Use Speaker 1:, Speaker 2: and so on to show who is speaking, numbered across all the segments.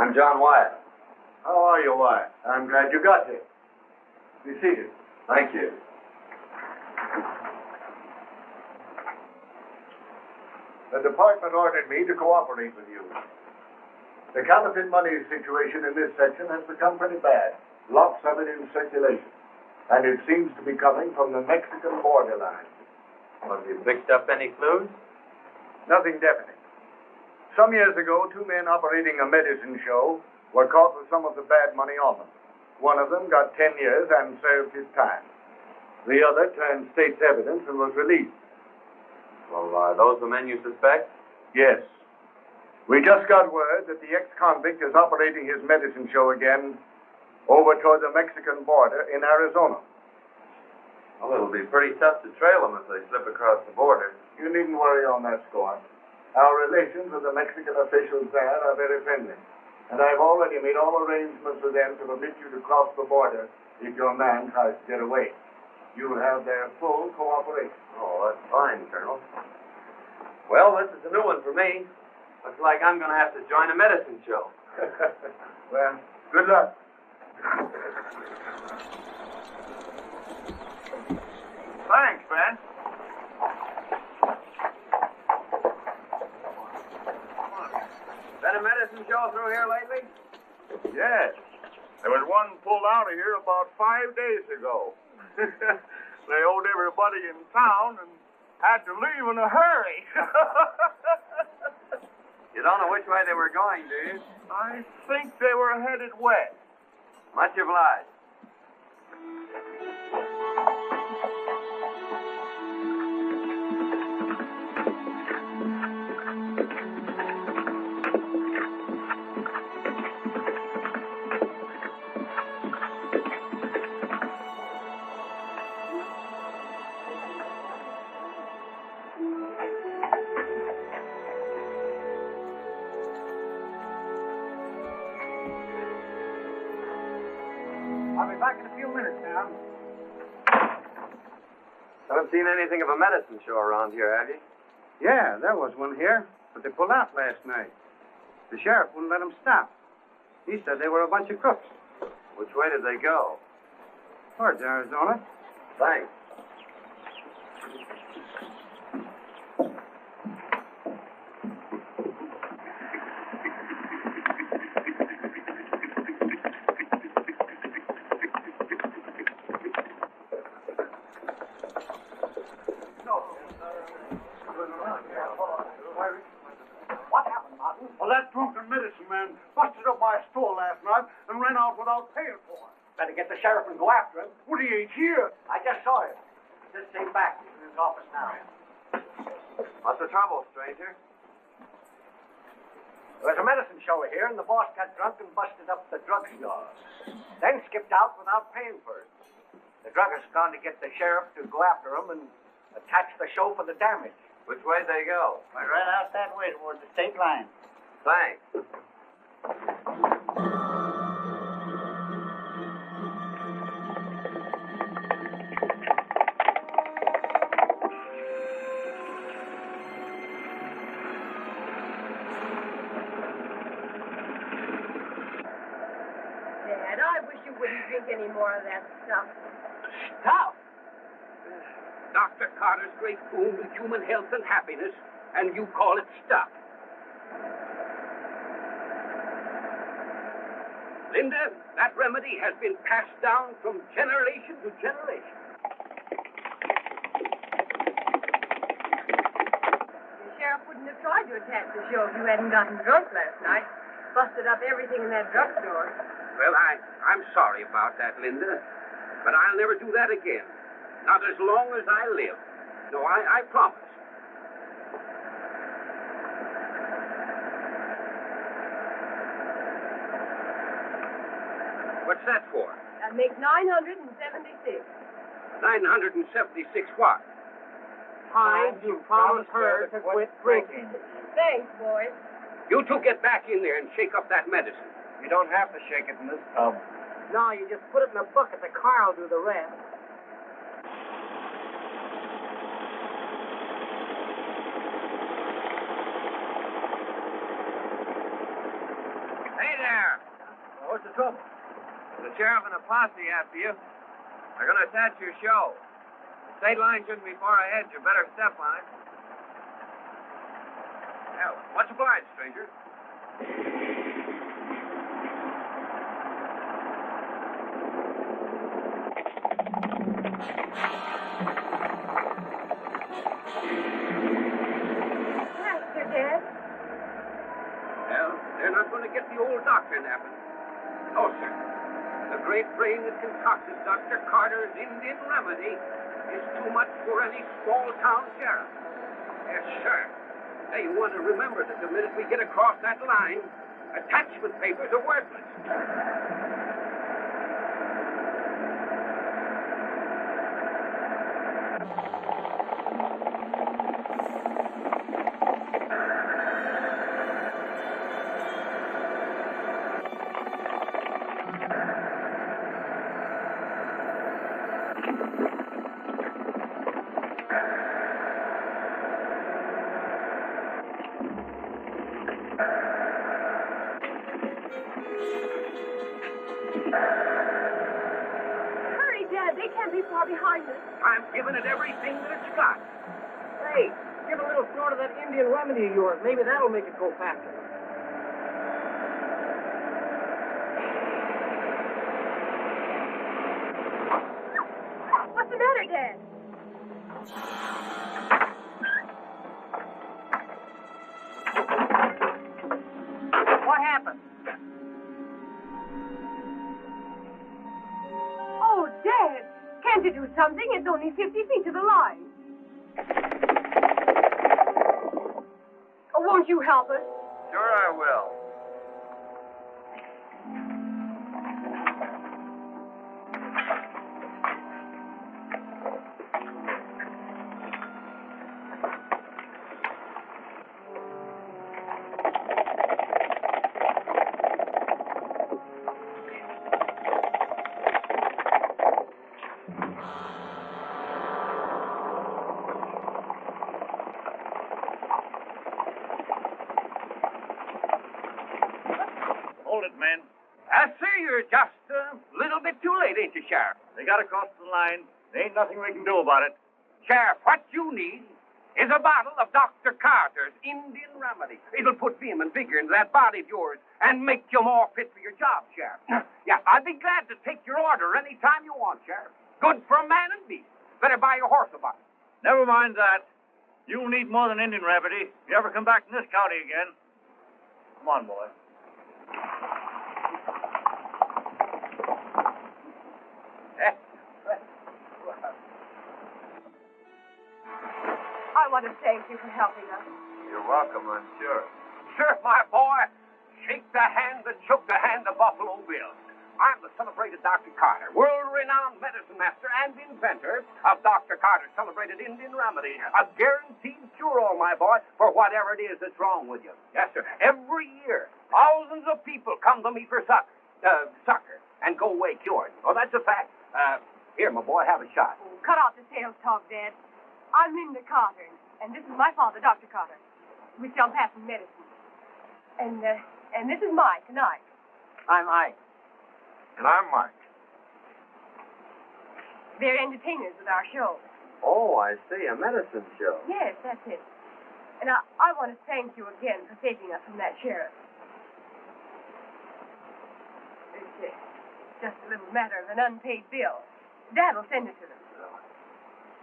Speaker 1: I'm John Wyatt.
Speaker 2: How are you, Wyatt? I'm glad you got here. Be seated.
Speaker 1: Thank you.
Speaker 2: The department ordered me to cooperate with you. The counterfeit money situation in this section has become pretty bad. Lots of it in circulation. And it seems to be coming from the Mexican borderline.
Speaker 1: Have you picked up any clues?
Speaker 2: Nothing definite. Some years ago, 2 men operating a medicine show were caught with some of the bad money on them. One of them got 10 years and served his time. The other turned state's evidence and was released.
Speaker 1: Well, are those the men you suspect?
Speaker 2: Yes. We just got word that the ex-convict is operating his medicine show again over toward the Mexican border in Arizona.
Speaker 1: Well, it'll be pretty tough to trail them if they slip across the border.
Speaker 2: You needn't worry on that score. Our relations with the Mexican officials there are very friendly. And I've already made all arrangements with them to permit you to cross the border if your man tries to get away. You'll have their full cooperation.
Speaker 1: Oh, that's fine, Colonel. Well, this is a new one for me. Looks like I'm going to have to join a medicine show.
Speaker 2: Well, good luck.
Speaker 3: Thanks, Ben.
Speaker 1: Been a medicine show through here lately?
Speaker 3: Yes. There was one pulled out of here about 5 days ago. They owed everybody in town and had to leave in a hurry.
Speaker 1: You don't know which way they were going, do you?
Speaker 3: I think they were headed west.
Speaker 1: Much obliged.
Speaker 4: I'll be back in a few minutes now.
Speaker 1: Haven't seen anything of a medicine show around here, have you?
Speaker 4: Yeah, there was one here, but they pulled out last night. The sheriff wouldn't let them stop. He said they were a bunch of crooks.
Speaker 1: Which way did they go?
Speaker 4: Towards Arizona.
Speaker 1: Thanks.
Speaker 4: What happened, Martin? Well, that drunken medicine man busted up my store last night and ran out without paying for it. Better get the sheriff and go after him. What, he ain't here? I just saw him. Just stay back. He's in his office now.
Speaker 1: What's the trouble, stranger?
Speaker 4: There was a medicine show here, and the boss got drunk and busted up the drugstore. Then skipped out without paying for it. The druggist's gone to get the sheriff to go after him and attach the show for the damage.
Speaker 1: Which way they go?
Speaker 4: I ran out that way toward the state line.
Speaker 1: Thanks.
Speaker 5: Dad, I wish you wouldn't drink any more of that stuff.
Speaker 6: Stuff? Dr. Carter's great boon to human health and happiness, and you call it stuff. Linda, that remedy has been passed down from generation to generation.
Speaker 5: The sheriff wouldn't have tried to attack the show if you hadn't gotten drunk last night. Busted up everything in that drugstore.
Speaker 6: Well, I'm sorry about that, Linda, but I'll never do that again. Not as long as I live. No, I promise. What's that for?
Speaker 5: That makes 976.
Speaker 6: 976 what?
Speaker 4: Times you promised her to quit drinking.
Speaker 5: Thanks, boys.
Speaker 6: You two get back in there and shake up that medicine.
Speaker 4: You don't have to shake it in this tub. No, you just put it in a bucket. The car will do the rest.
Speaker 6: Hey there, trouble?
Speaker 1: The sheriff and a posse after you. They're going to attach your show. The state line shouldn't be far ahead. You better step on it.
Speaker 6: Well, what's obliged, stranger?
Speaker 5: Master, Dad.
Speaker 6: Well, they're not going to get the old doctor napping. Oh, sir. The great brain that concocted Dr. Carter's Indian remedy is too much for any small-town sheriff. Yes, sir. Now, you want to remember that the minute we get across that line, attachment papers are worthless.
Speaker 5: Hurry, Dad. They can't be far behind us.
Speaker 6: I'm giving it everything that it's got.
Speaker 4: Hey, give a little snort of that Indian remedy of yours. Maybe that'll make it go faster.
Speaker 5: What's the matter, Dad?
Speaker 4: What happened?
Speaker 5: Oh, Dad. Can't you do something? It's only 50 feet to the line. Oh, won't you help us?
Speaker 1: Sure I will.
Speaker 3: Hold it, men.
Speaker 6: I see you're just a little bit too late, ain't you, Sheriff?
Speaker 3: They got across the line. There ain't nothing we can do about it.
Speaker 6: Sheriff, what you need is a bottle of Dr. Carter's Indian remedy. It'll put vim and vigor into that body of yours and make you more fit for your job, Sheriff. Yeah, I'd be glad to take your order any time you want, Sheriff. Good for a man and beast. Better buy your horse a bottle.
Speaker 3: Never mind that. You'll need more than Indian remedy if you ever come back in this county again. Come on, boy.
Speaker 5: I want to thank you for helping us.
Speaker 1: You're welcome, I'm sure.
Speaker 6: Sure, my boy. Shake the hand that shook the hand of Buffalo Bill. I'm the celebrated Dr. Carter, world-renowned medicine master and inventor of Dr. Carter's celebrated Indian remedy. A guaranteed cure-all, my boy, for whatever it is that's wrong with you. Yes, sir. Every year, thousands of people come to me for succor and go away cured. Oh, that's a fact. Here, my boy, have a shot.
Speaker 5: Oh, cut out the sales talk, Dad. I'm Linda Carter, and this is my father, Dr. Carter. We sell patent medicine. And this is Mike, Canutt.
Speaker 4: I'm Ike.
Speaker 2: And I'm Mike.
Speaker 5: They're entertainers with our show.
Speaker 1: Oh, I see. A medicine show.
Speaker 5: Yes, that's it. And I want to thank you again for saving us from that sheriff. It's just a little matter of an unpaid bill. Dad will send it to them.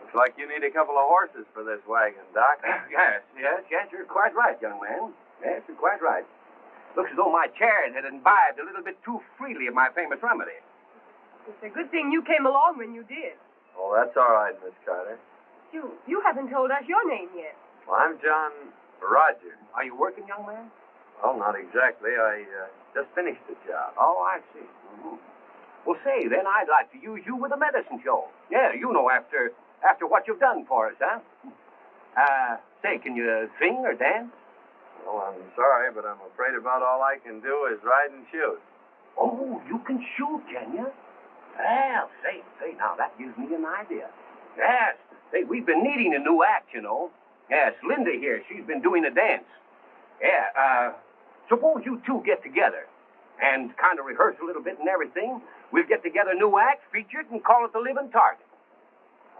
Speaker 1: Looks like you need a couple of horses for this wagon, Doc.
Speaker 6: Yes, you're quite right, young man. Yes, you're quite right. Looks as though my chair had imbibed a little bit too freely of my famous remedy.
Speaker 5: It's a good thing you came along when you did.
Speaker 1: Oh, that's all right, Miss Carter.
Speaker 5: You haven't told us your name yet.
Speaker 1: Well, I'm John Rogers.
Speaker 6: Are you working, young man?
Speaker 1: Well, not exactly. I just finished the job.
Speaker 6: Oh, I see. Mm-hmm. Well, say, then I'd like to use you with a medicine show. Yeah, you know, after what you've done for us, huh? Say, can you sing or dance?
Speaker 1: Well, I'm sorry, but I'm afraid about all I can do is ride and shoot.
Speaker 6: Oh, you can shoot, can you? Well, say, now that gives me an idea. Yes, say, we've been needing a new act, you know. Yes, Linda here, she's been doing a dance. Yeah, suppose you two get together and kind of rehearse a little bit and everything, we'll get together a new act, feature it, and call it The Living Target.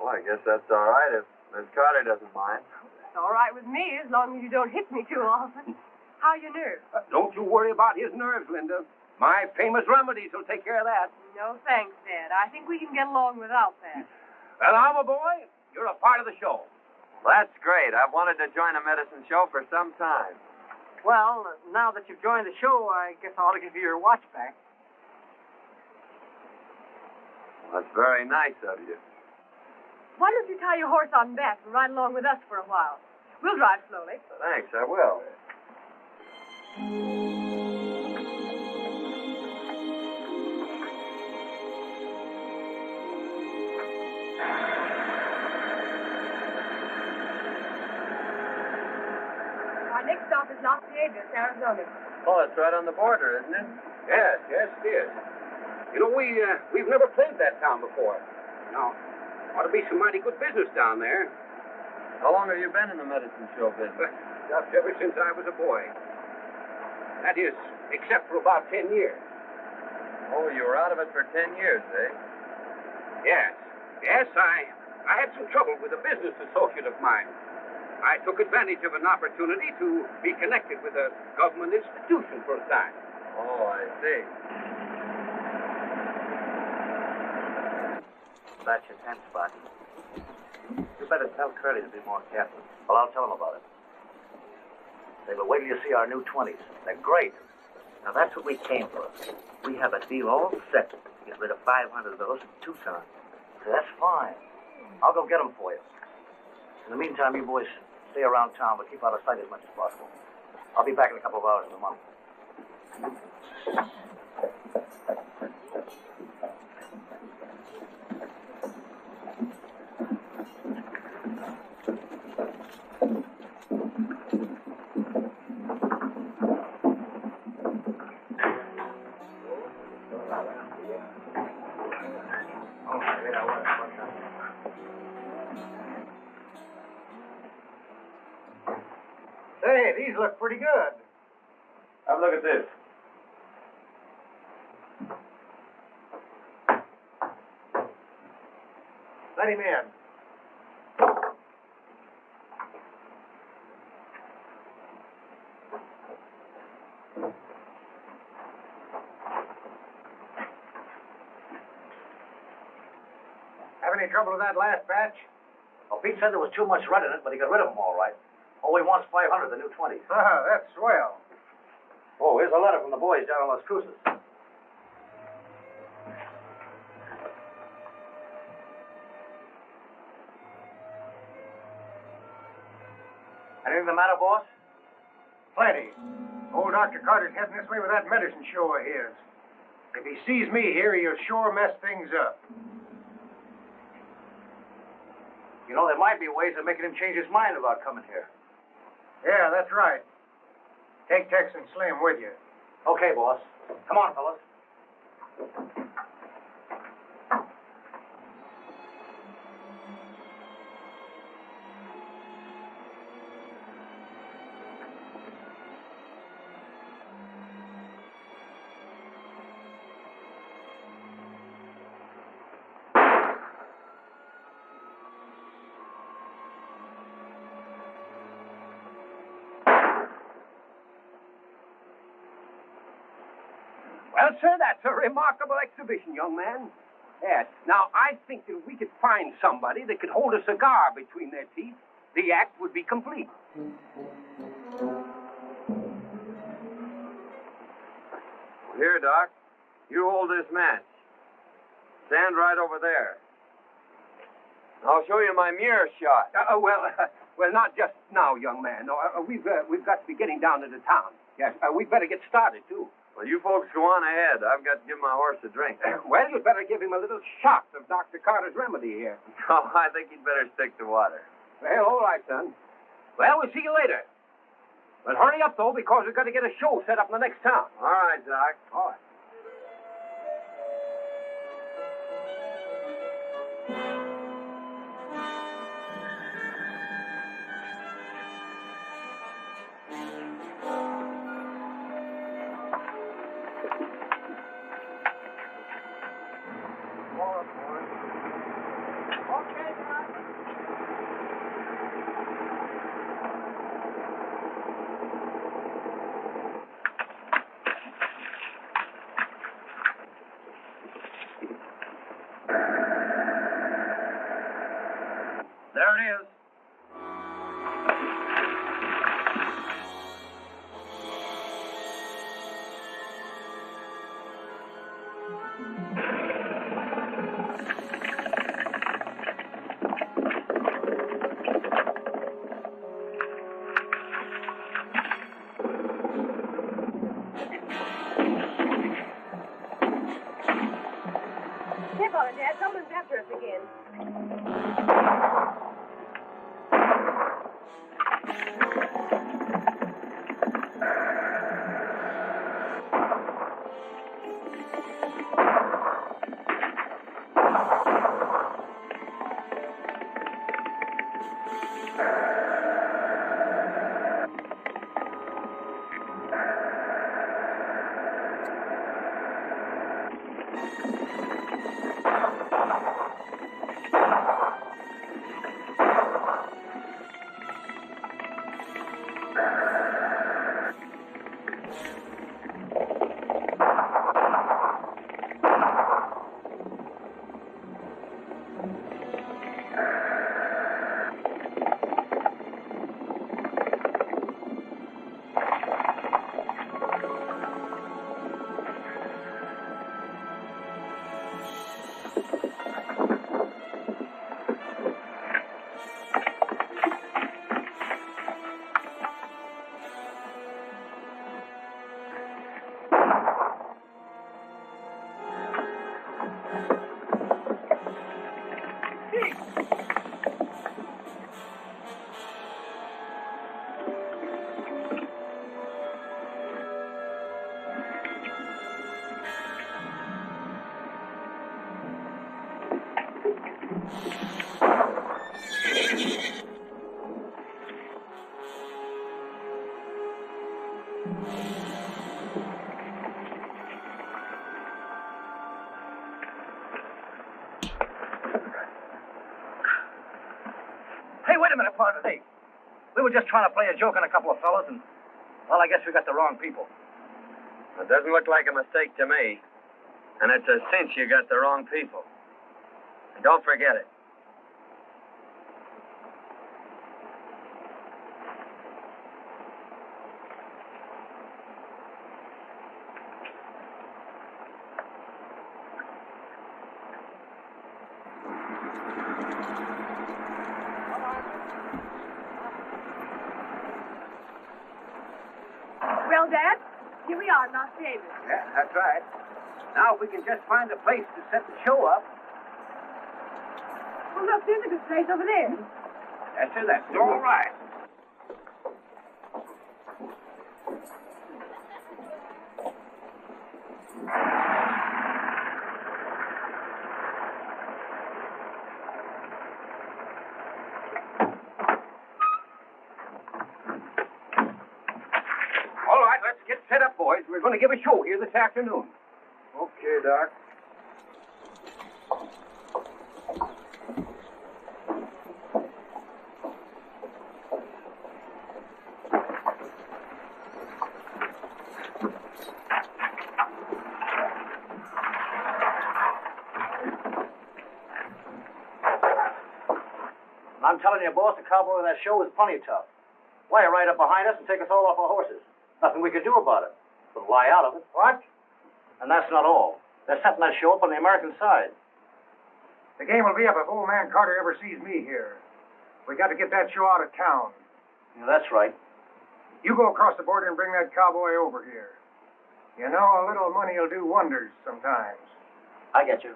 Speaker 1: Well, I guess that's all right if Miss Carter doesn't mind.
Speaker 5: It's all right with me as long as you don't hit me too often. How are your nerves?
Speaker 6: Don't you worry about his nerves, Linda. My famous remedies will take care of that.
Speaker 5: No, thanks, Dad. I think we can get along without that.
Speaker 6: Well, now, my boy, you're a part of the show.
Speaker 1: Well, that's great. I've wanted to join a medicine show for some time.
Speaker 4: Well, now that you've joined the show, I guess I ought to give you your watch back.
Speaker 1: Well, that's very nice of you.
Speaker 5: Why don't you tie your horse on back and ride along with us for a while? We'll drive slowly.
Speaker 1: Thanks, I will.
Speaker 5: Our next stop is Las Vegas, Arizona.
Speaker 1: Oh, it's right on the border, isn't it?
Speaker 6: Yes, it is. You know, we've never played that town before. No. Ought to be some mighty good business down there.
Speaker 1: How long have you been in the medicine show business?
Speaker 6: Just ever since I was a boy. That is, except for about 10 years.
Speaker 1: Oh, you were out of it for 10 years, eh?
Speaker 6: Yes. Yes, I had some trouble with a business associate of mine. I took advantage of an opportunity to be connected with a government institution for a time.
Speaker 1: Oh, I see.
Speaker 4: That's your 10 spot. You better tell Curly to be more careful. Well, I'll tell him about it. Say, but wait till you see our new 20s. They're great. Now, that's what we came for. We have a deal all set to get rid of 500 of those in Tucson. So that's fine. I'll go get them for you. In the meantime, you boys stay around town, but keep out of sight as much as possible. I'll be back in a couple of hours in a month.
Speaker 2: Hey, these look pretty good.
Speaker 1: Have a look at this.
Speaker 2: Let him in. Have any trouble with that last batch?
Speaker 4: Well, Pete said there was too much red in it, but he got rid of them all right. All he wants 500, the new 20s.
Speaker 2: That's swell.
Speaker 4: Oh, here's a letter from the boys down in Las Cruces. Anything the matter, boss?
Speaker 2: Plenty. Old Dr. Carter's heading this way with that medicine show of his. If he sees me here, he'll sure mess things up.
Speaker 4: You know, there might be ways of making him change his mind about coming here.
Speaker 2: Yeah, that's right. Take Tex and Slim with you.
Speaker 4: Okay, boss. Come on, fellas.
Speaker 6: Well, sir, that's a remarkable exhibition, young man. Yes. Now, I think that if we could find somebody that could hold a cigar between their teeth, the act would be complete.
Speaker 1: Here, Doc. You hold this match. Stand right over there. I'll show you my mirror shot.
Speaker 6: Well, not just now, young man. No, we've got to be getting down to the town. Yes, we'd better get started, too.
Speaker 1: Well, you folks go on ahead. I've got to give my horse a drink.
Speaker 6: Well, you'd better give him a little shot of Dr. Carter's remedy here.
Speaker 1: No, I think he'd better stick to water.
Speaker 6: Well, all right, son. Well, we'll see you later. But hurry up, though, because we've got to get a show set up in the next town.
Speaker 1: All right, Doc.
Speaker 6: All right.
Speaker 4: Hey, wait a minute, partner. Hey, we were just trying to play a joke on a couple of fellas, and, well, I guess we got the wrong people.
Speaker 1: It doesn't look like a mistake to me. And it's a cinch you got the wrong people. And don't forget it.
Speaker 5: Well, Dad, here we are in Las Vegas.
Speaker 6: Yeah, that's right. Now, if we can just find a place to set the show up.
Speaker 5: Well, look, there's a good place over there.
Speaker 6: That's it. That's all right. All right, let's get set up, boys. We're going to give a show here this afternoon.
Speaker 2: Okay, Doc.
Speaker 4: I'm telling you, boss, the cowboy of that show is plenty tough. Why, right up behind us and take us all off our horses. Nothing we could do about it. But lie out of it. What? And that's not all. They're setting that show up on the American side.
Speaker 7: The game will be up if old man Carter ever sees me here. We got to get that show out of town.
Speaker 4: Yeah, that's right.
Speaker 7: You go across the border and bring that cowboy over here. You know, a little money will do wonders sometimes.
Speaker 4: I get you.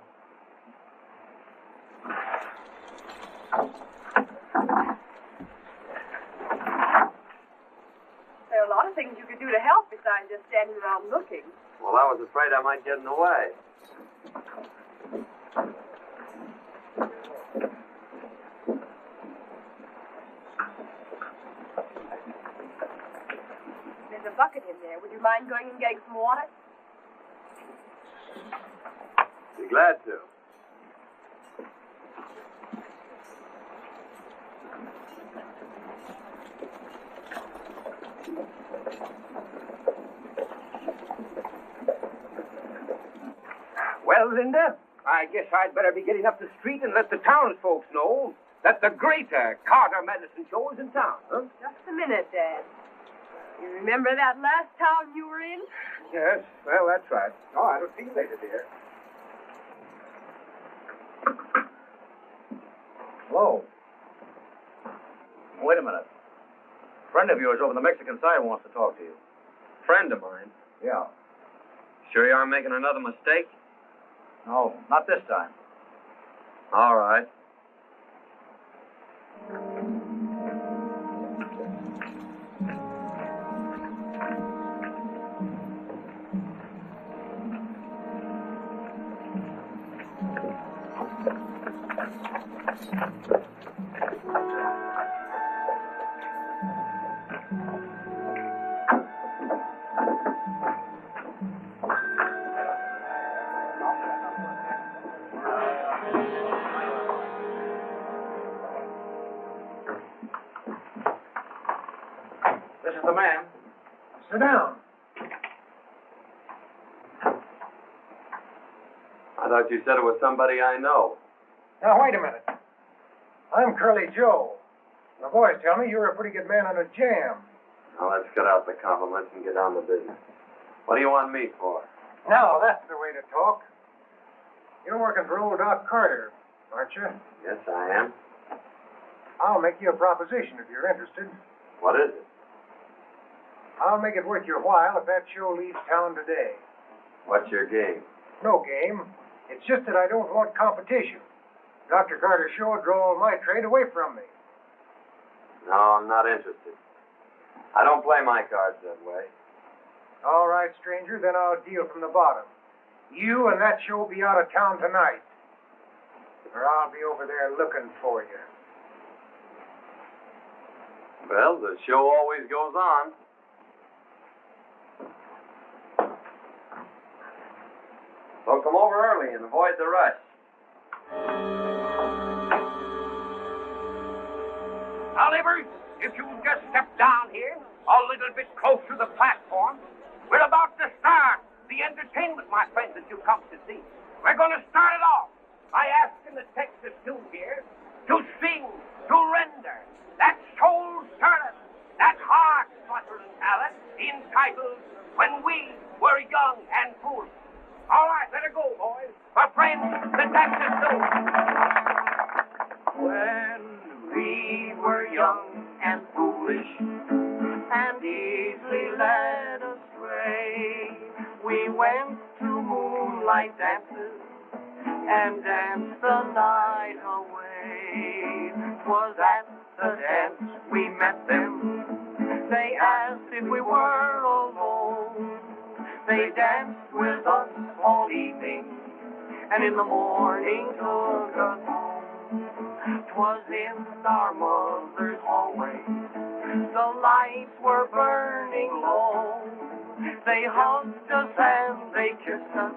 Speaker 5: There are a lot of things you could do to help besides just standing around looking.
Speaker 1: Well, I was afraid I might get in the way.
Speaker 5: There's a bucket in there. Would you mind going and getting some water?
Speaker 1: Be glad to.
Speaker 6: Well, Linda, I guess I'd better be getting up the street and let the townsfolk know that the greater Carter Medicine Show is in town, huh?
Speaker 5: Just a minute, Dad. You remember that last town you were in?
Speaker 6: Yes, well, that's right. All right, I'll see you later, dear.
Speaker 4: Hello. Wait a minute. A friend of yours over on the Mexican side wants to talk to you.
Speaker 1: Friend of mine.
Speaker 4: Yeah.
Speaker 1: Sure you aren't making another mistake?
Speaker 4: No, not this time.
Speaker 1: All right.
Speaker 4: is the man.
Speaker 7: Sit down.
Speaker 1: I thought you said it was somebody I know.
Speaker 7: Now, wait a minute. I'm Curly Joe. The boys tell me you're a pretty good man on a jam.
Speaker 1: Now, let's cut out the compliments and get down to business. What do you want me for?
Speaker 7: Now, that's the way to talk. You're working for old Doc Carter, aren't you?
Speaker 1: Yes, I am.
Speaker 7: I'll make you a proposition if you're interested.
Speaker 1: What is it?
Speaker 7: I'll make it worth your while if that show leaves town today.
Speaker 1: What's your game?
Speaker 7: No game. It's just that I don't want competition. Dr. Carter's show would draw all my trade away from me.
Speaker 1: No, I'm not interested. I don't play my cards that way.
Speaker 7: All right, stranger, then I'll deal from the bottom. You and that show will be out of town tonight. Or I'll be over there looking for you.
Speaker 1: Well, the show always goes on. So come over early and avoid the rush.
Speaker 6: Oliver, if you just step down here a little bit closer to the platform, we're about to start the entertainment, my friends, that you come to see. We're going to start it off by asking the Texas Stew here to sing, to render that soul-stirring, that heart-fluttering ballad entitled When We Were Young and Foolish. All right, let it go, boys. My friends, the Texas Stew.
Speaker 8: When we were young and foolish and easily led astray, we went to moonlight dances and danced the night away. 'Twas at the dance we met them. They asked if we were alone. They danced with us all evening and in the morning took us home. 'Twas in our mother's hallway. The lights were burning low. They hugged us and they kissed us,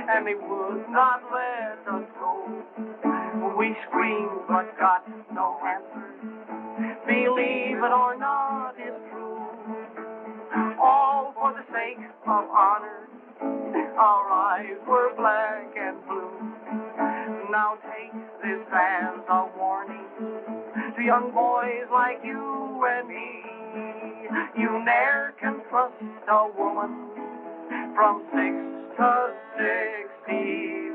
Speaker 8: and they would not let us go. We screamed but got no answer. Believe it or not, it's true. All for the sake of honor. Our eyes were black and blue. Now take this as a warning to young boys like you and me. You ne'er can trust a woman from 6 to 63.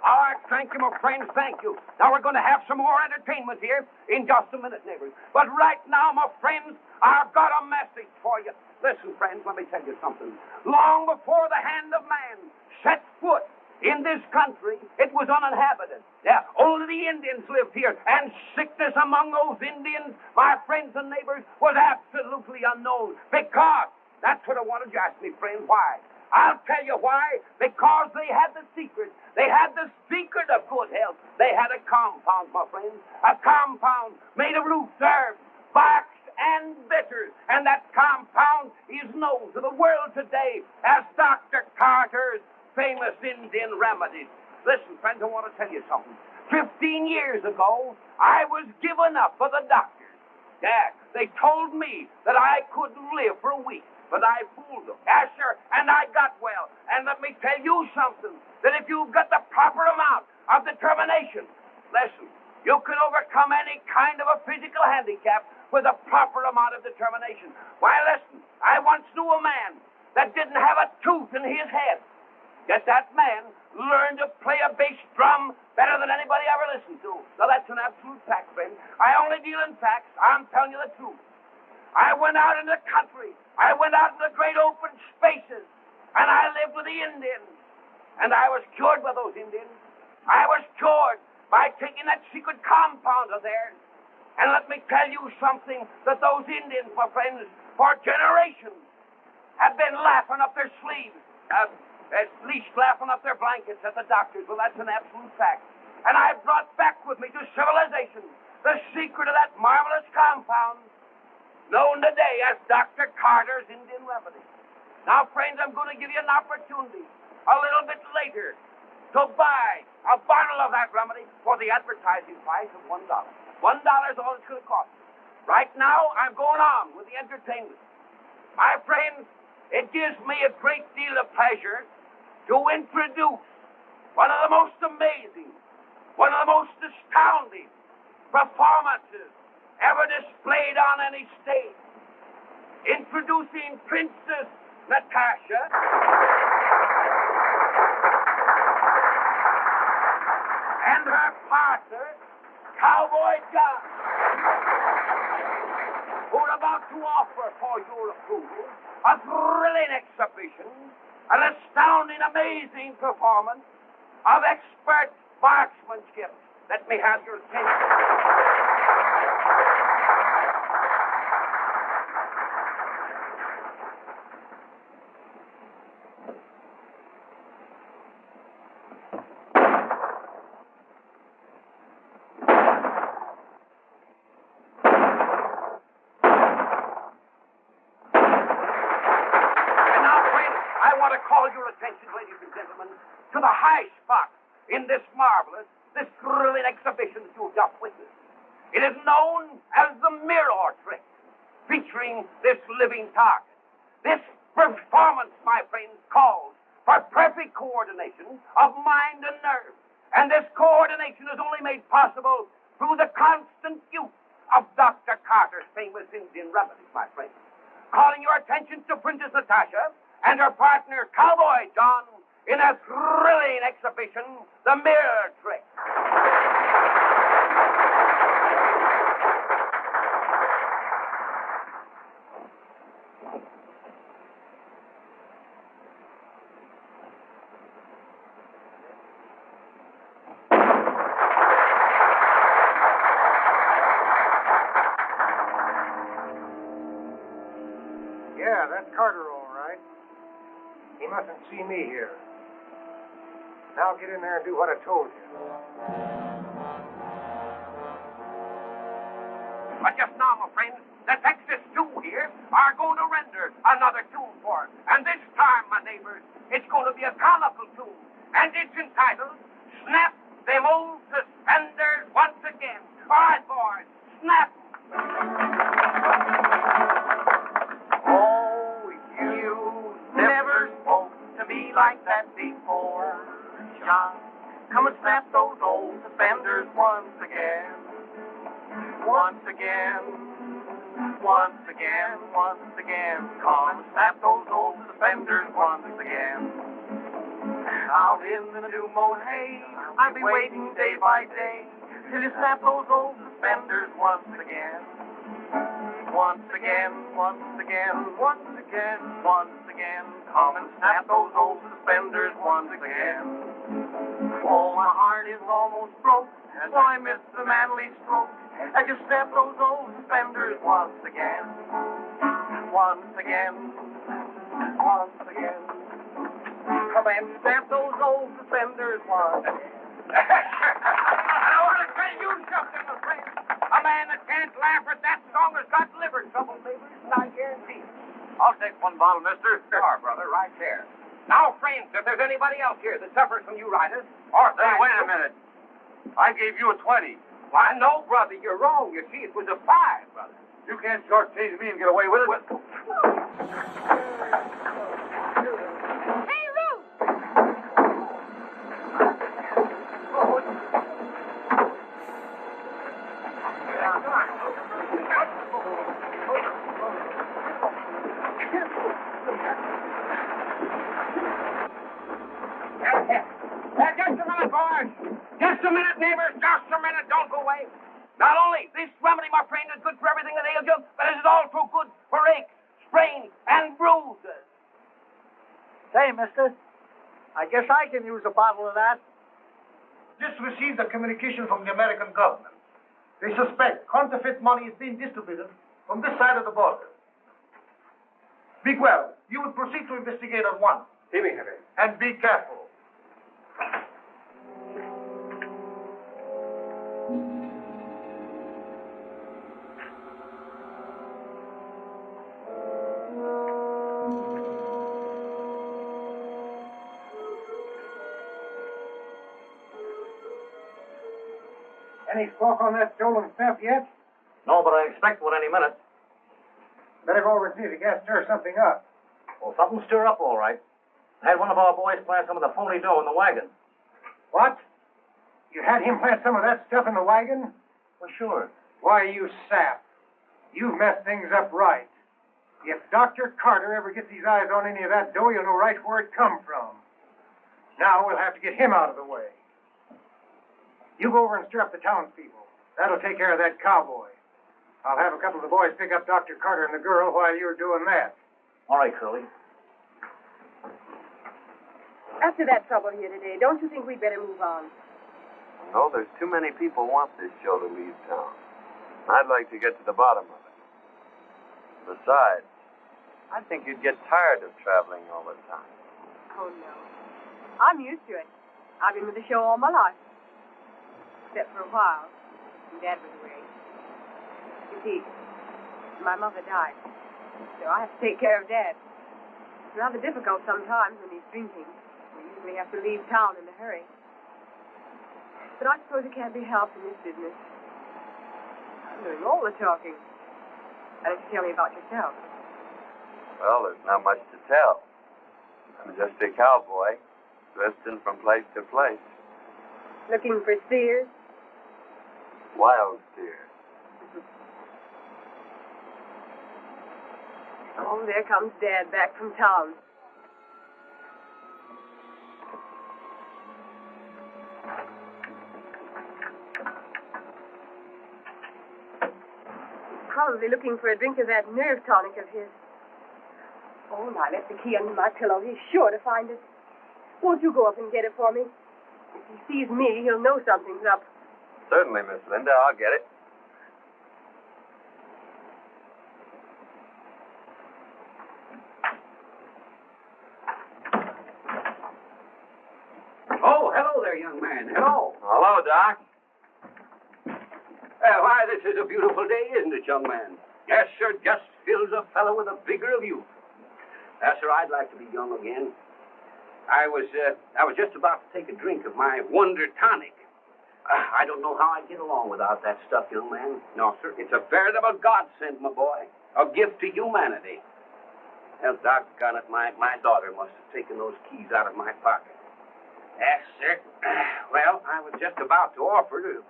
Speaker 6: All right, thank you, my friends, thank you. Now we're going to have some more entertainment here in just a minute, neighbors. But right now, my friends, I've got a message for you. Listen, friends, let me tell you something. Long before the hand of man set foot in this country, it was uninhabited. Yeah, only the Indians lived here, and sickness among those Indians, my friends and neighbors, was absolutely unknown. Because, that's what I wanted you to ask me, friend, why? I'll tell you why. Because they had the secret. They had the secret of good health. They had a compound, my friends. A compound made of roots, herbs, barks, and bitters. And that compound is known to the world today as Dr. Carter's famous Indian remedies. Listen, friends, I want to tell you something. 15 years ago, I was given up by the doctors. Yeah, they told me that I couldn't live for a week. But I fooled them. Yes, sir, and I got well. And let me tell you something, that if you've got the proper amount of determination, listen, you can overcome any kind of a physical handicap with a proper amount of determination. Why, listen, I once knew a man that didn't have a tooth in his head. Yet that man learned to play a bass drum better than anybody ever listened to. Now, that's an absolute fact, friend. I only deal in facts. I'm telling you the truth. I went out in the country. I went out in the great open spaces, and I lived with the Indians. And I was cured by those Indians. I was cured by taking that secret compound of theirs. And let me tell you something, that those Indians, my friends, for generations, have been laughing up their sleeves, at least laughing up their blankets at the doctors. Well, that's an absolute fact. And I brought back with me to civilization the secret of that marvelous compound, known today as Dr. Carter's Indian remedy. Now, friends, I'm going to give you an opportunity a little bit later to buy a bottle of that remedy for the advertising price of $1. $1 is all it's going to cost. Right now, I'm going on with the entertainment. My friends, it gives me a great deal of pleasure to introduce one of the most amazing, one of the most astounding performances ever displayed on any stage. Introducing Princess Natasha and her partner, Cowboy John, who are about to offer for your approval a thrilling exhibition, an astounding, amazing performance of expert marksmanship. Let me have your attention. Ladies and gentlemen, to the high spot in this marvelous, this thrilling exhibition that you've just witnessed. It is known as the mirror trick, featuring this living target. This performance, my friends, calls for perfect coordination of mind and nerve. And this coordination is only made possible through the constant use of Dr. Carter's famous Indian remedies, my friends. Calling your attention to Princess Natasha and her partner, Cowboy John, in a thrilling exhibition, the mirror trick.
Speaker 7: Yeah, that's Carter, all right. He mustn't see me here. Now get in there and do what I told you.
Speaker 6: But just now, my friends, the Texas 2 here are going to render another tune for us. And this time, my neighbors, it's going to be a comical tune. And it's entitled, Snap Them Old Suspenders Once Again. All right, boys, snap.
Speaker 8: Oh, you never spoke to me like that before, John. Come and snap those old suspenders once again. Once again. Once again. Once again. Come and snap those old suspenders once again. Out in the new mown hay, I'll be waiting day by day till you snap those old suspenders once again. Once again, once again, once again, once again. Come and snap those old suspenders once again. Oh, my heart is almost broke, so I miss the manly stroke. I just snap those old suspenders once again. Once again, once again. Come and snap those old suspenders once again.
Speaker 6: I want to tell you something, my friend. A man that can't laugh at that song has got liver trouble, neighbors, and I guarantee it.
Speaker 3: I'll take one bottle, mister.
Speaker 6: Sure, brother, right there. Now, friends, if there's anybody else here that suffers from uritis, or...
Speaker 3: Hey, wait a minute. I gave you a 20.
Speaker 6: Why, no, brother, you're wrong. You see, it was a 5, brother.
Speaker 3: You can't shortchange me and get away with it.
Speaker 5: Hey, Ruth!
Speaker 6: Just a minute, boys. Just a minute, neighbors. Just a minute. Don't go away. Not only this remedy, my friend, is good for everything that ails you, but it is also good for aches, sprains, and bruises.
Speaker 4: Say, mister, I guess I can use a bottle of that.
Speaker 2: Just received a communication from the American government. They suspect counterfeit money is being distributed from this side of the border. Bigwell, you will proceed to investigate at once.
Speaker 3: Immediately.
Speaker 2: And be careful.
Speaker 7: Any squawk on that stolen stuff yet?
Speaker 9: No, but I expect one any minute.
Speaker 7: Better go over and see if you can't stir something up.
Speaker 9: Well, something stir up all right. I had one of our boys plant some of the phony dough in the wagon.
Speaker 7: What? You had him plant some of that stuff in the wagon?
Speaker 9: Well, sure.
Speaker 7: Why, you sap. You've messed things up right. If Dr. Carter ever gets his eyes on any of that dough, you'll know right where it come from. Now we'll have to get him out of the way. You go over and stir up the townspeople. That'll take care of that cowboy. I'll have a couple of the boys pick up Dr. Carter and the girl while you're doing that.
Speaker 9: All right, Curly.
Speaker 5: After that trouble here today, don't you think we'd better move on?
Speaker 1: No, there's too many people want this show to leave town. I'd like to get to the bottom of it. Besides, I think you'd get tired of traveling all the time.
Speaker 5: Oh, no. I'm used to it. I've been with the show all my life. Except for a while. when Dad was away. You see, my mother died. So I have to take care of Dad. It's rather difficult sometimes when he's drinking. We usually have to leave town in a hurry. But I suppose it can't be helped in this business. I'm doing all the talking. Why don't you tell me about yourself?
Speaker 1: Well, there's not much to tell. I'm just a cowboy, drifting from place to place.
Speaker 5: Looking for steers?
Speaker 1: Wild steers.
Speaker 5: Oh, there comes Dad back from town. He's probably looking for a drink of that nerve tonic of his. Oh, now, I left the key under my pillow. He's sure to find it. Won't you go up and get it for me? If he sees me, he'll know something's up.
Speaker 1: Certainly, Miss Linda. I'll get it.
Speaker 6: Oh, hello there, young man. Hello.
Speaker 1: Hello, Doc.
Speaker 6: Why, this is a beautiful day, isn't it, young man? Yes, sir, just fills a fellow with a vigor of youth. Yes, sir, I'd like to be young again. I was just about to take a drink of my Wonder Tonic. I don't know how I'd get along without that stuff, young man. No, sir, it's a veritable godsend, my boy. A gift to humanity. Well, doggone it, my daughter must have taken those keys out of my pocket. Yes, sir. Well, I was just about to offer to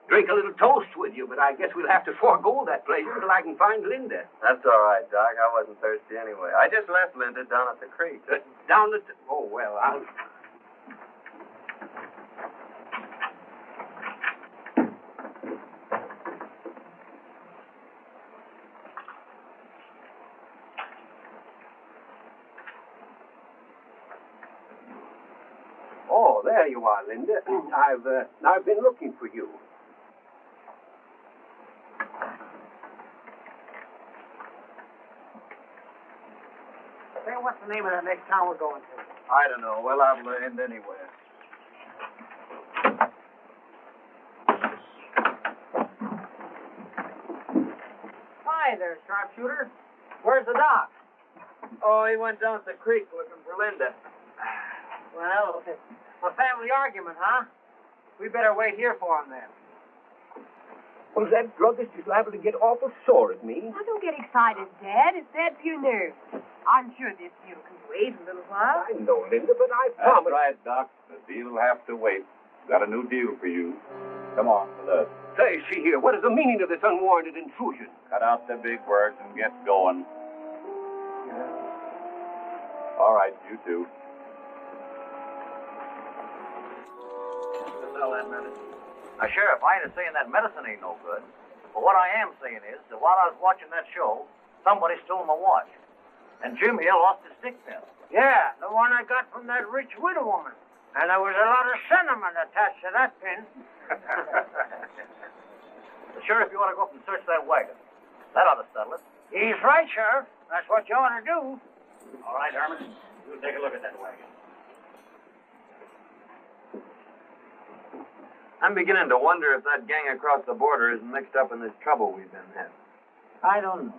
Speaker 6: drink a little toast with you, but I guess we'll have to forego that pleasure until I can find Linda.
Speaker 1: That's all right, Doc. I wasn't thirsty anyway. I just left Linda down at the creek.
Speaker 6: Down at the... Oh, well, I'll... Oh, there you are, Linda. I've been looking for you.
Speaker 4: Say, what's the name of that next town we're going to?
Speaker 3: I don't know. Well, I'll end anywhere.
Speaker 4: Hi there, sharpshooter. Where's the doc?
Speaker 1: Oh, he went down to the creek looking for Linda.
Speaker 4: Well, a family argument, huh? We better wait here for him then.
Speaker 6: Was that druggist is liable to get awful sore at me?
Speaker 5: Now, don't get excited, Dad. It's bad for your nerves. I'm sure this deal can wait a little while.
Speaker 6: I know, Linda, but I
Speaker 3: That's
Speaker 6: promised...
Speaker 3: right, Doc. The deal will have to wait. Got a new deal for you. Come on with us.
Speaker 6: Say, see here, what is the meaning of this unwarranted intrusion?
Speaker 3: Cut out the big words and get going. All right, you two.
Speaker 9: Sell that medicine. Now, Sheriff, I ain't saying that medicine ain't no good. But what I am saying is that while I was watching that show, somebody stole my watch. And Jim here lost his stick pin.
Speaker 4: Yeah, the one I got from that rich widow woman. And there was a lot of sentiment attached to that pin.
Speaker 9: The Sheriff, you ought to go up and search that wagon. That ought to settle it.
Speaker 4: He's right, Sheriff. That's what you ought to do.
Speaker 9: All right, Herman. You take a look at that wagon.
Speaker 1: I'm beginning to wonder if that gang across the border is mixed up in this trouble we've been having.
Speaker 4: I don't know.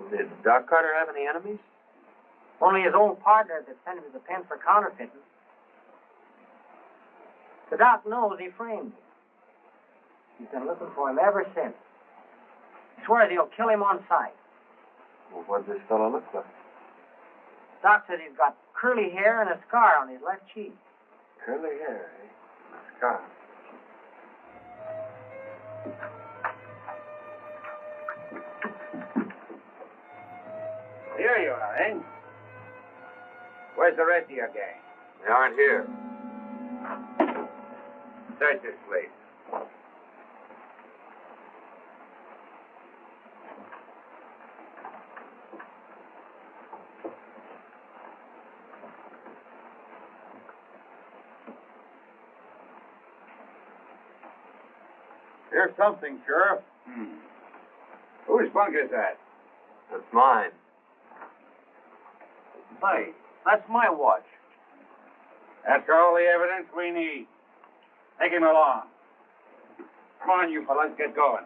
Speaker 1: Did Doc Carter have any enemies?
Speaker 4: Only his old partner that sent him to the pen for counterfeiting. The doc knows he framed him.
Speaker 10: He's been looking for him ever since. He swears he'll kill him on sight.
Speaker 1: Well, what does this fellow look like?
Speaker 10: Doc said he's got curly hair and a scar on his left cheek.
Speaker 1: Curly hair, eh? A scar.
Speaker 6: Here you are, eh? Where's the rest of your gang?
Speaker 1: They aren't here.
Speaker 6: Search this place.
Speaker 3: Here's something, Sheriff.
Speaker 6: Whose bunk is that?
Speaker 1: That's mine.
Speaker 9: Say, that's my watch.
Speaker 6: That's all the evidence we need. Take him along. Come on, you fellas, get going.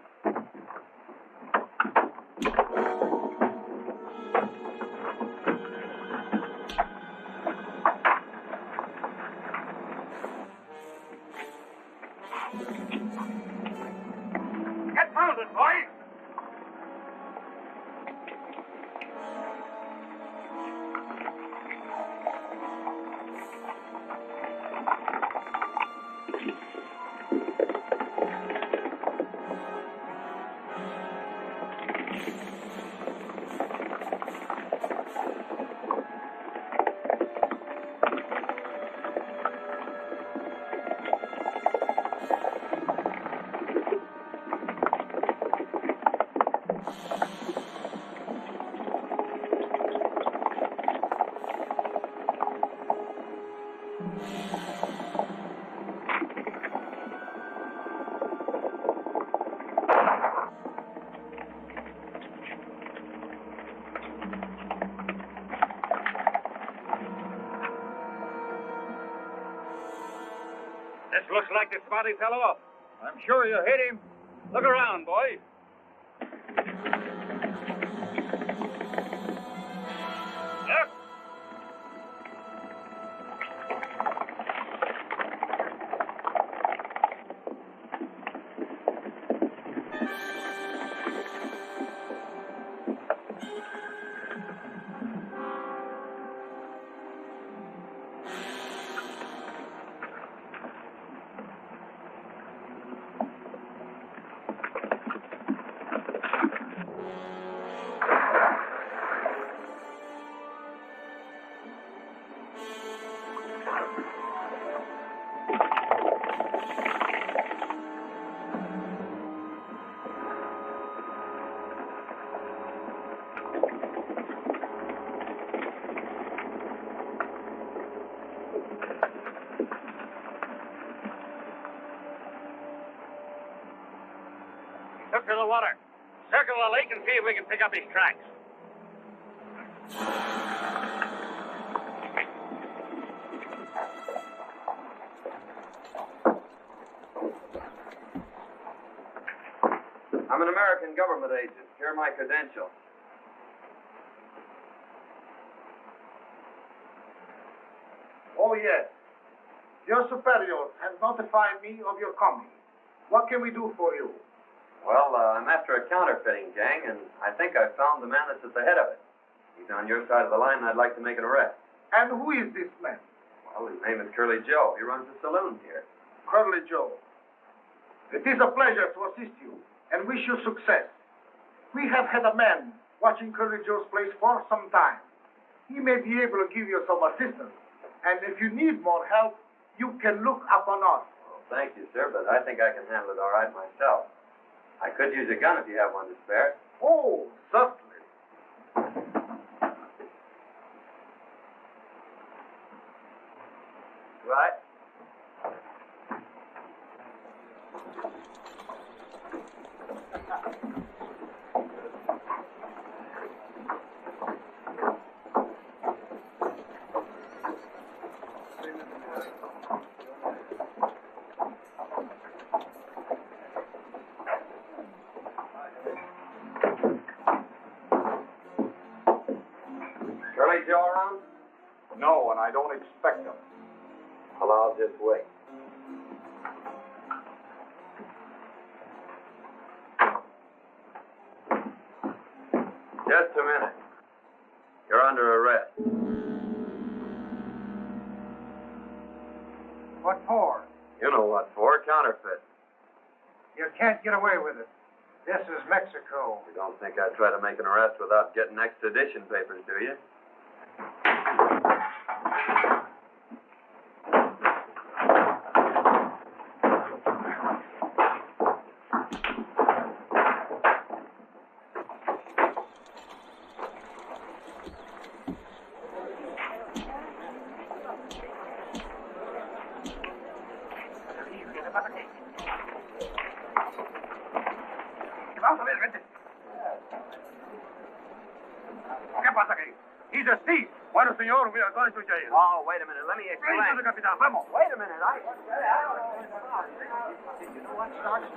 Speaker 6: Get mounted, boys. This looks like the spot he fell off. I'm sure you hit him. Look around, boys. Look. Took to the water. Circle the lake and see if we can pick up his tracks.
Speaker 1: I'm an American government agent. Here are my credentials.
Speaker 2: Oh, yes. Your superior has notified me of your coming. What can we do for you?
Speaker 1: Well, I'm after a counterfeiting gang, and I think I've found the man that's at the head of it. He's on your side of the line, and I'd like to make an arrest.
Speaker 2: And who is this man?
Speaker 1: Well, his name is Curly Joe. He runs a saloon here.
Speaker 2: Curly Joe. It is a pleasure to assist you, and wish you success. We have had a man watching Curly Joe's place for some time. He may be able to give you some assistance, and if you need more help, you can look upon us.
Speaker 1: Well, thank you, sir, but I think I can handle it all right myself. I could use a gun if you have one to spare.
Speaker 2: Oh, certainly.
Speaker 1: Right. Curly Joe around?
Speaker 3: No, and I don't expect him.
Speaker 1: Well, I'll just wait. Just a minute. You're under arrest.
Speaker 7: What for?
Speaker 1: You know what for. Counterfeit.
Speaker 7: You can't get away with it. This is Mexico.
Speaker 1: You don't think I'd try to make an arrest without getting extradition papers, do you?
Speaker 3: He's a thief. Bueno, senor, we are going to jail.
Speaker 9: Oh, wait a minute. Let me explain.
Speaker 3: Straight to the Capitan. Vamos.
Speaker 9: Wait a minute.
Speaker 7: You know what, Sergeant?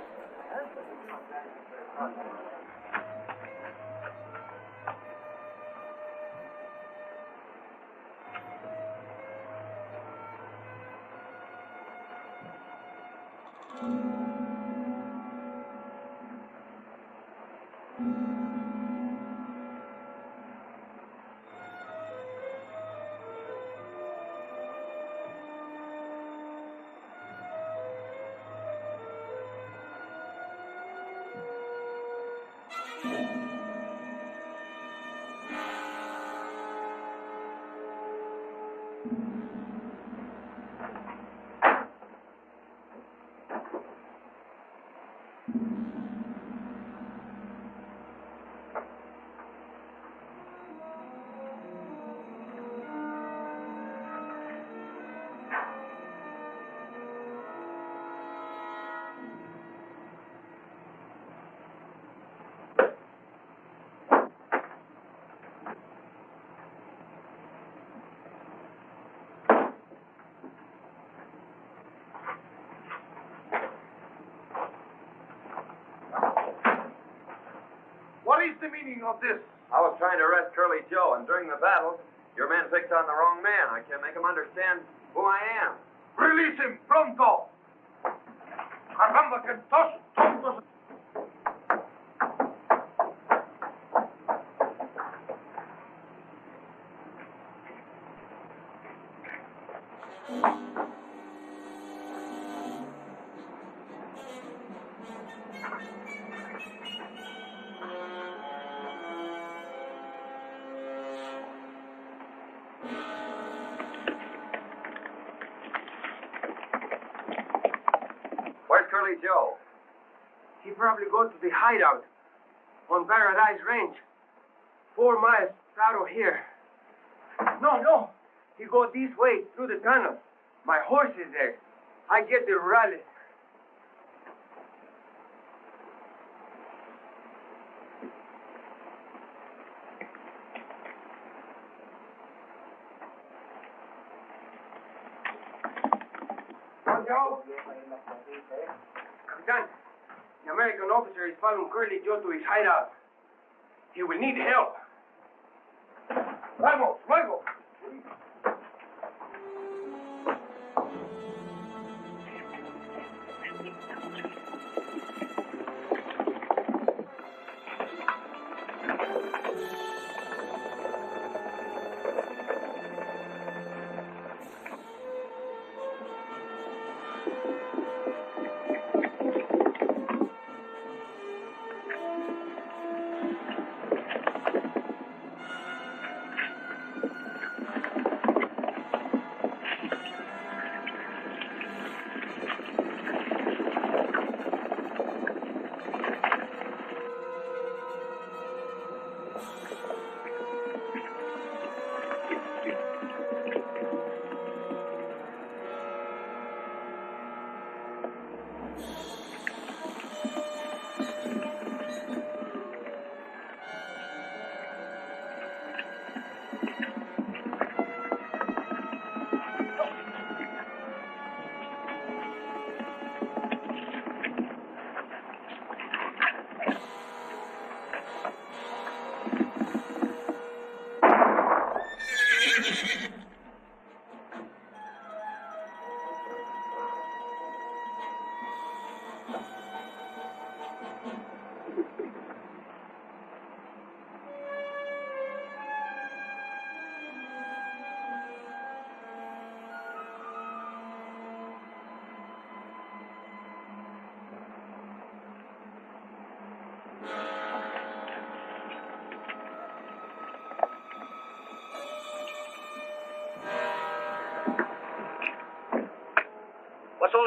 Speaker 3: What is the meaning of this?
Speaker 1: I was trying to arrest Curly Joe, and during the battle, your men picked on the wrong man. I can't make him understand who I am.
Speaker 3: Release him, pronto. Caramba, que dos tontos.
Speaker 1: Where's Curly Joe?
Speaker 11: He probably go to the hideout on Paradise Range, 4 miles out of here. No. He go this way through the tunnel. My horse is there. I get the rally. Joe? Capitan, the American officer is following Curly Joe to his hideout. He will need help.
Speaker 3: Vamos, luego.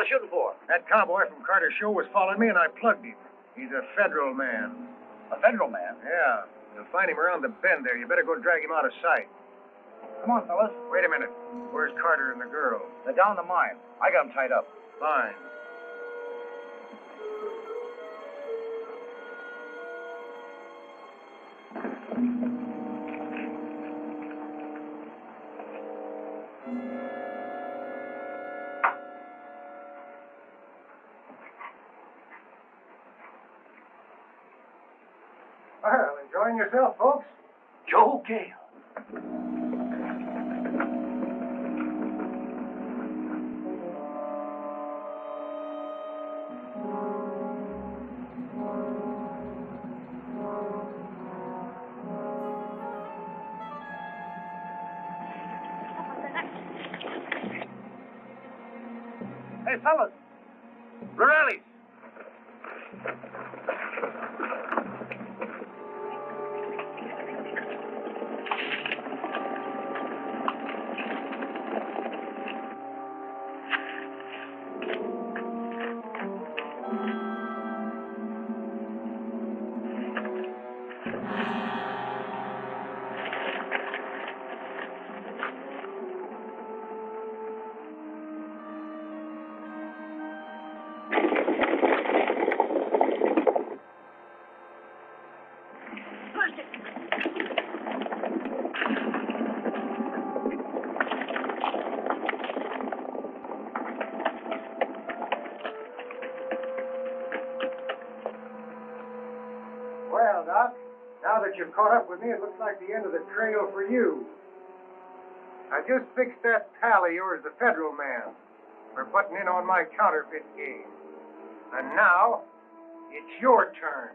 Speaker 9: fella shooting for?
Speaker 7: That cowboy from Carter's show was following me, and I plugged him. He's a federal man.
Speaker 9: A federal man?
Speaker 7: Yeah. You'll find him around the bend there. You better go drag him out of sight.
Speaker 9: Come on, fellas.
Speaker 7: Wait a minute. Where's Carter and the girl?
Speaker 9: They're down the mine. I got them tied up.
Speaker 7: Fine. Well, enjoying yourself, folks?
Speaker 11: Joe Gale.
Speaker 9: Hey, fellas. Rurales.
Speaker 7: Well, Doc, now that you've caught up with me, it looks like the end of the trail for you. I just fixed that pal of yours, the federal man, for butting in on my counterfeit game. And now, it's your turn.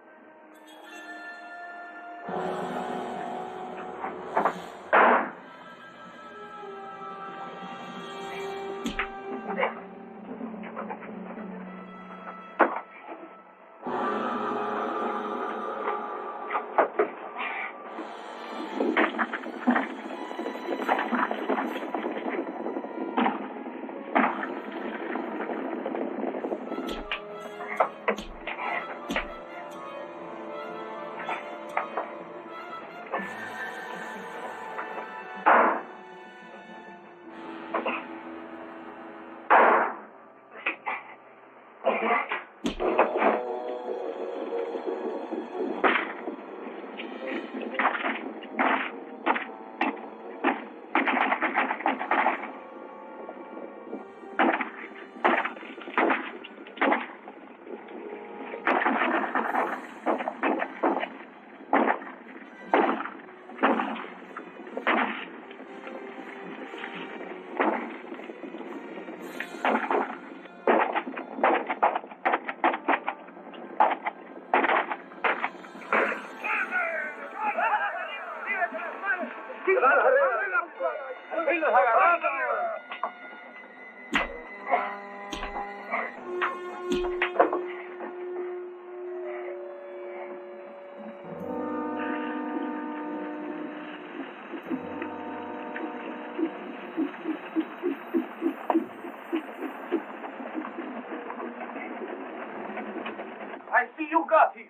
Speaker 3: I see you got him.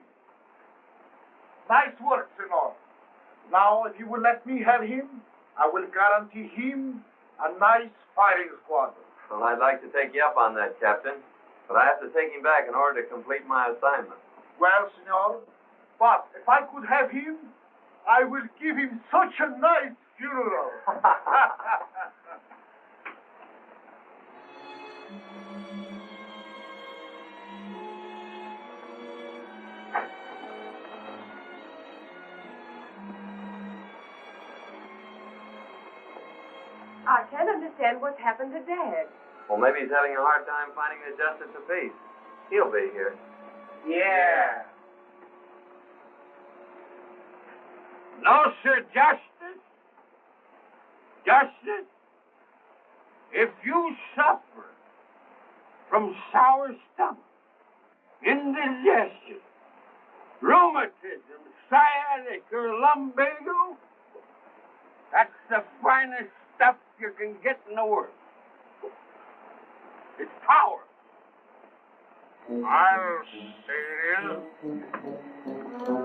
Speaker 3: Nice work, senor. Now, if you will let me have him, I will guarantee him a nice firing squadron.
Speaker 1: Well, I'd like to take you up on that, Captain, but I have to take him back in order to complete my assignment.
Speaker 3: Well, senor, but if I could have him, I will give him such a nice funeral.
Speaker 5: I can't understand what's happened to Dad.
Speaker 1: Well, maybe he's having a hard time finding a justice of peace. He'll be here.
Speaker 3: Yeah.
Speaker 6: No, sir, Justice. Justice, if you suffer from sour stomach, indigestion, rheumatism, sciatic, or lumbago, that's the finest stuff you can get in the world. It's power.
Speaker 3: I'll say it is.